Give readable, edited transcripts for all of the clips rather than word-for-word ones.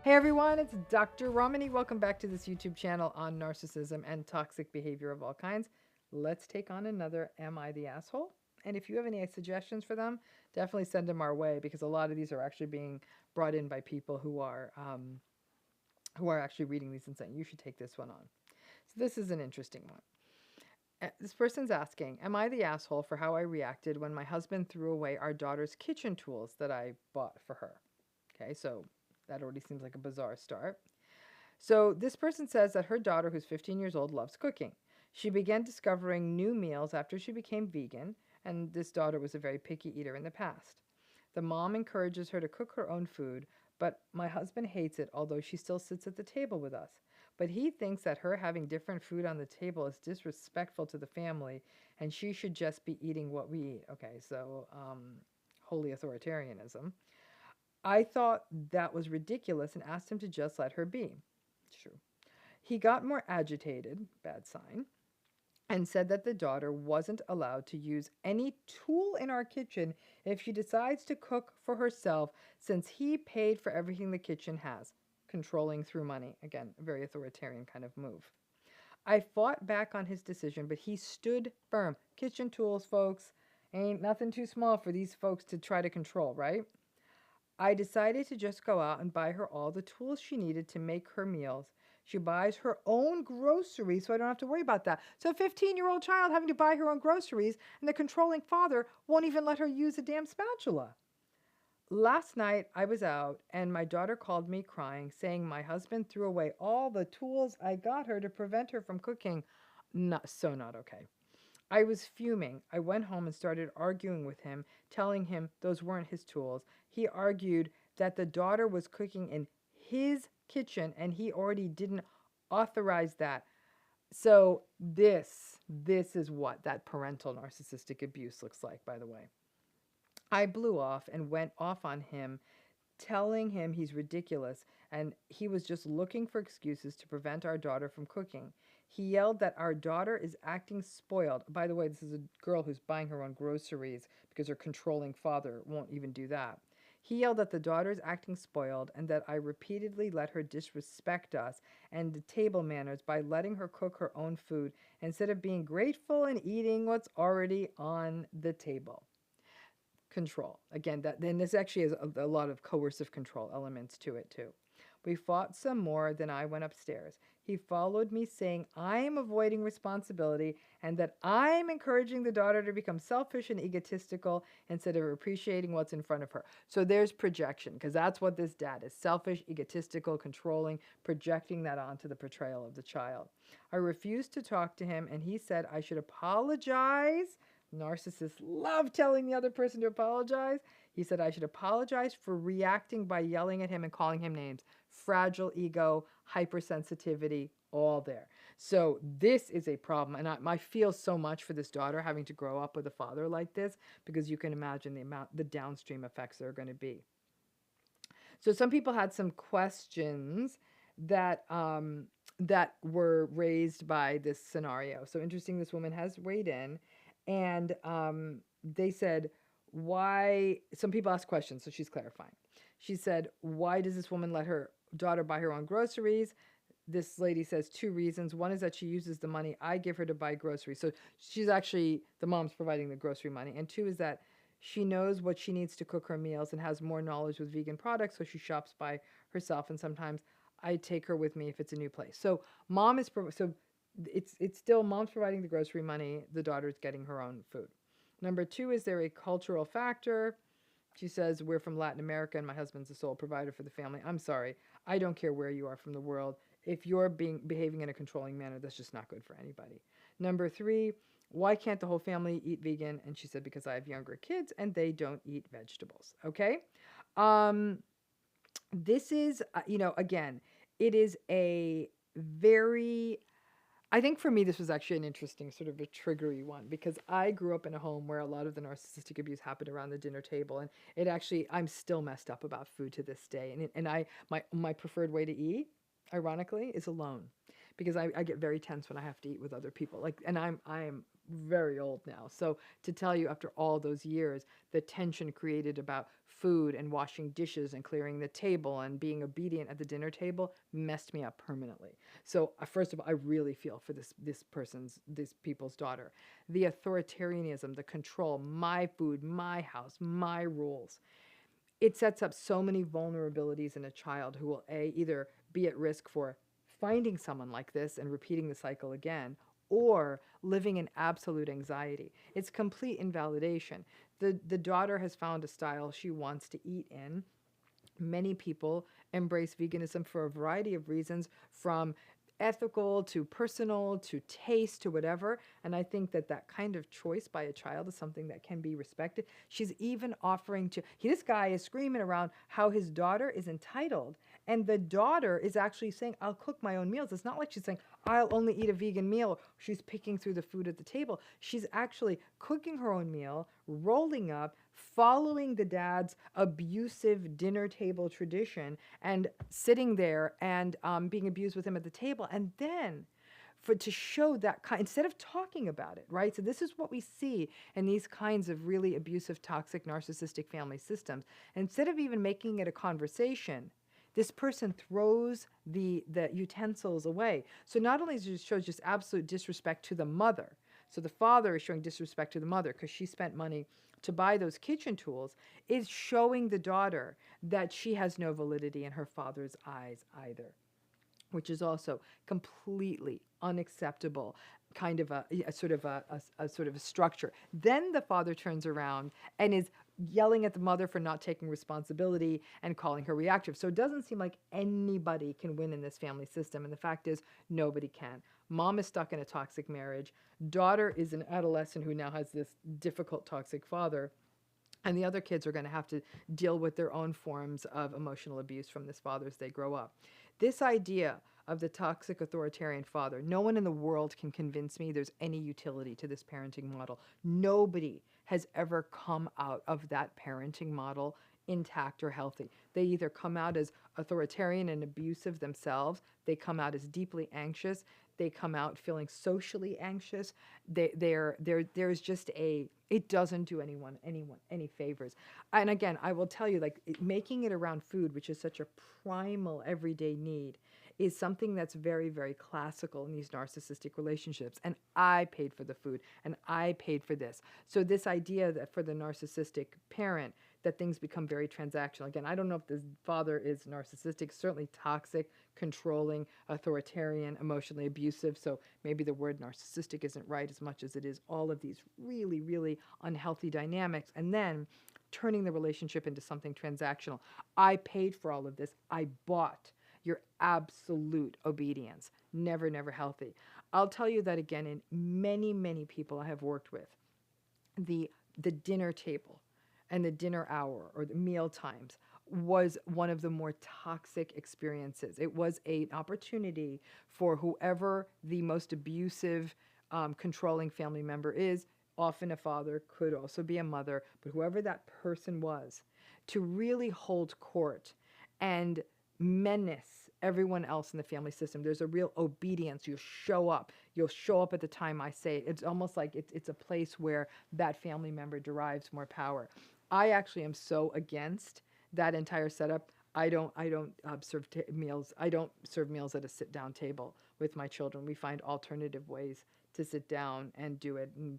Hey everyone, it's Dr. Romani. Welcome back to this YouTube channel on narcissism and toxic behavior of all kinds. Let's take on another Am I the Asshole? And if you have any suggestions for them, definitely send them our way because a lot of these are actually being brought in by people who are actually reading these and saying, you should take this one on. So this is an interesting one. This person's asking, am I the asshole for how I reacted when my husband threw away our daughter's kitchen tools that I bought for her? Okay, so that already seems like a bizarre start. So this person says that her daughter, who's 15 years old, loves cooking. She began discovering new meals after she became vegan, and this daughter was a very picky eater in the past. The mom encourages her to cook her own food, but my husband hates it, although she still sits at the table with us. But he thinks that her having different food on the table is disrespectful to the family, and she should just be eating what we eat. Okay, so holy authoritarianism. I thought that was ridiculous and asked him to just let her be. True. He got more agitated, bad sign, and said that the daughter wasn't allowed to use any tool in our kitchen if she decides to cook for herself since he paid for everything the kitchen has. Controlling through money. Again, a very authoritarian kind of move. I fought back on his decision, but he stood firm. Kitchen tools, folks, ain't nothing too small for these folks to try to control, right? I decided to just go out and buy her all the tools she needed to make her meals. She buys her own groceries, so I don't have to worry about that. So, a 15-year-old child having to buy her own groceries, and the controlling father won't even let her use a damn spatula. Last night, I was out, and my daughter called me crying, saying my husband threw away all the tools I got her to prevent her from cooking. Not okay. I was fuming. I went home and started arguing with him, telling him those weren't his tools. He argued that the daughter was cooking in his kitchen and he already didn't authorize that. So this is what that parental narcissistic abuse looks like, by the way. I blew off and went off on him, telling him he's ridiculous and he was just looking for excuses to prevent our daughter from cooking. He yelled that our daughter is acting spoiled. By the way, this is a girl who's buying her own groceries because her controlling father won't even do that. He yelled that the daughter is acting spoiled and that I repeatedly let her disrespect us and the table manners by letting her cook her own food instead of being grateful and eating what's already on the table. Control. Again, that then this actually has a lot of coercive control elements to it too. We fought some more, then I went upstairs. He followed me, saying I'm avoiding responsibility and that I'm encouraging the daughter to become selfish and egotistical instead of appreciating what's in front of her. So there's projection, because that's what this dad is: selfish, egotistical, controlling, projecting that onto the portrayal of the child. I refused to talk to him, and he said I should apologize. Narcissists love telling the other person to apologize. He said I should apologize for reacting by yelling at him and calling him names. Fragile ego, hypersensitivity, all there. So this is a problem, and I feel so much for this daughter having to grow up with a father like this, because you can imagine the downstream effects there are going to be. So some people had some questions that were raised by this scenario. So interesting, this woman has weighed in, and they said, why? Some people asked questions, so she's clarifying. She said, why does this woman let her daughter buy her own groceries? This lady says two reasons. One is that she uses the money I give her to buy groceries. So she's actually, the mom's providing the grocery money. And two is that she knows what she needs to cook her meals and has more knowledge with vegan products, so she shops by herself. And sometimes I take her with me if it's a new place. So mom is so it's still mom's providing the grocery money. The daughter's getting her own food. Number two, is there a cultural factor? She says, we're from Latin America and my husband's the sole provider for the family. I'm sorry. I don't care where you are from the world. If you're behaving in a controlling manner, that's just not good for anybody. Number three, why can't the whole family eat vegan? And she said, because I have younger kids and they don't eat vegetables. Okay. Um, this is, again, it is a very, I think for me, this was actually an interesting sort of a triggery one, because I grew up in a home where a lot of the narcissistic abuse happened around the dinner table, and it actually, I'm still messed up about food to this day. And my preferred way to eat, ironically, is alone, because I get very tense when I have to eat with other people. Like, and I'm very old now, so to tell you, after all those years, the tension created about food and washing dishes and clearing the table and being obedient at the dinner table messed me up permanently. So first of all, I really feel for this people's daughter. The authoritarianism, the control, my food, my house, my rules. It sets up so many vulnerabilities in a child who will either be at risk for finding someone like this and repeating the cycle again, or living in absolute anxiety. It's complete invalidation. The daughter has found a style she wants to eat in. Many people embrace veganism for a variety of reasons, from ethical to personal to taste to whatever. And I think that that kind of choice by a child is something that can be respected. She's even offering to, this guy is screaming around how his daughter is entitled. And the daughter is actually saying, I'll cook my own meals. It's not like she's saying, I'll only eat a vegan meal. She's picking through the food at the table. She's actually cooking her own meal, rolling up, following the dad's abusive dinner table tradition, and sitting there and being abused with him at the table. And then to show that kind, instead of talking about it, right? So this is what we see in these kinds of really abusive, toxic, narcissistic family systems. Instead of even making it a conversation, this person throws the utensils away. So not only does it show just absolute disrespect to the mother, so the father is showing disrespect to the mother because she spent money to buy those kitchen tools, is showing the daughter that she has no validity in her father's eyes either, which is also completely unacceptable kind of a sort of a structure. Then the father turns around and is yelling at the mother for not taking responsibility and calling her reactive. So it doesn't seem like anybody can win in this family system. And the fact is, nobody can. Mom is stuck in a toxic marriage. Daughter is an adolescent who now has this difficult, toxic father. And the other kids are going to have to deal with their own forms of emotional abuse from this father as they grow up. This idea of the toxic authoritarian father, no one in the world can convince me there's any utility to this parenting model. Nobody has ever come out of that parenting model intact or healthy. They either come out as authoritarian and abusive themselves, they come out as deeply anxious, they come out feeling socially anxious. There's just it doesn't do anyone any favors. And again, I will tell you, like, making it around food, which is such a primal everyday need, is something that's very, very classical in these narcissistic relationships. And I paid for the food, and I paid for this. So this idea that for the narcissistic parent, that things become very transactional. Again, I don't know if the father is narcissistic, certainly toxic, controlling, authoritarian, emotionally abusive. So maybe the word narcissistic isn't right as much as it is all of these really, really unhealthy dynamics. And then turning the relationship into something transactional. I paid for all of this. I bought your absolute obedience. Never, never healthy. I'll tell you that again, in many, many people I have worked with, the dinner table and the dinner hour or the meal times was one of the more toxic experiences. It was an opportunity for whoever the most abusive, controlling family member is, often a father, could also be a mother, but whoever that person was, to really hold court and menace everyone else in the family system. There's a real obedience. You'll show up. You'll show up at the time I say it. It's almost like it's a place where that family member derives more power. I actually am so against that entire setup. I don't serve meals. I don't serve meals at a sit-down table with my children. We find alternative ways to sit down and do it, and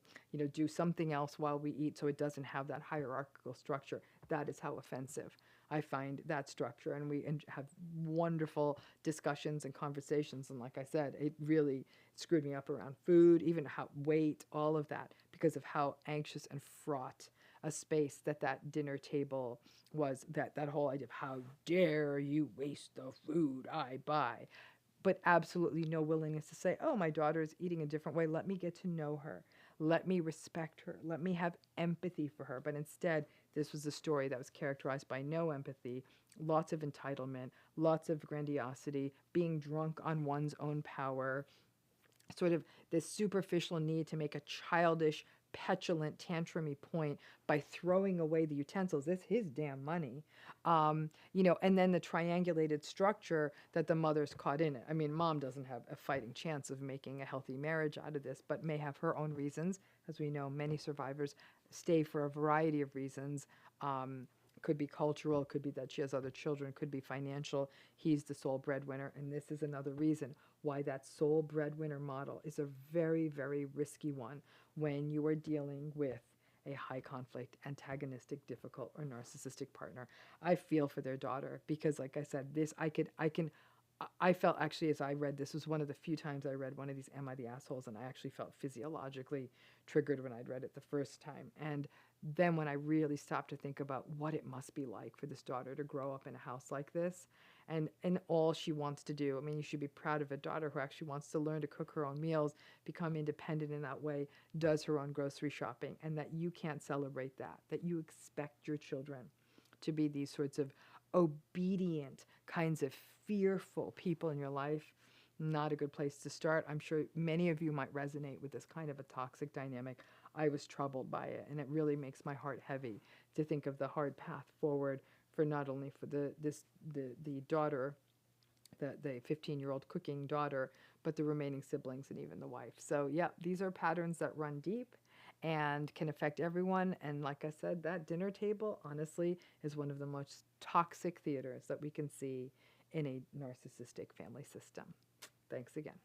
do something else while we eat, so it doesn't have that hierarchical structure. That is how offensive I find that structure, and we have wonderful discussions and conversations. And like I said, it really screwed me up around food, even how weight, all of that, because of how anxious and fraught a space that dinner table was. That whole idea of how dare you waste the food I buy, but absolutely no willingness to say, oh, my daughter is eating a different way. Let me get to know her. Let me respect her. Let me have empathy for her. But instead, this was a story that was characterized by no empathy, lots of entitlement, lots of grandiosity, being drunk on one's own power, sort of this superficial need to make a childish, petulant, tantrumy point by throwing away the utensils. It's his damn money. And then the triangulated structure that the mother's caught in it. I mean, mom doesn't have a fighting chance of making a healthy marriage out of this, but may have her own reasons. As we know, many survivors stay for a variety of reasons, could be cultural, could be that she has other children, could be financial. He's the sole breadwinner. And this is another reason why that sole breadwinner model is a very, very risky one when you are dealing with a high conflict, antagonistic, difficult, or narcissistic partner. I feel for their daughter because, like I said, I felt actually as I read this was one of the few times I read one of these Am I the Assholes, and I actually felt physiologically triggered when I'd read it the first time. And then when I really stopped to think about what it must be like for this daughter to grow up in a house like this, and all she wants to do, I mean, you should be proud of a daughter who actually wants to learn to cook her own meals, become independent in that way, does her own grocery shopping, and that you can't celebrate that, that you expect your children to be these sorts of obedient, kinds of fearful people in your life. Not a good place to start. I'm sure many of you might resonate with this kind of a toxic dynamic. I was troubled by it, and it really makes my heart heavy to think of the hard path forward for not only for the daughter, the 15-year-old cooking daughter, but the remaining siblings and even the wife. So yeah, these are patterns that run deep and can affect everyone. And like I said, that dinner table, honestly, is one of the most toxic theaters that we can see in a narcissistic family system. Thanks again.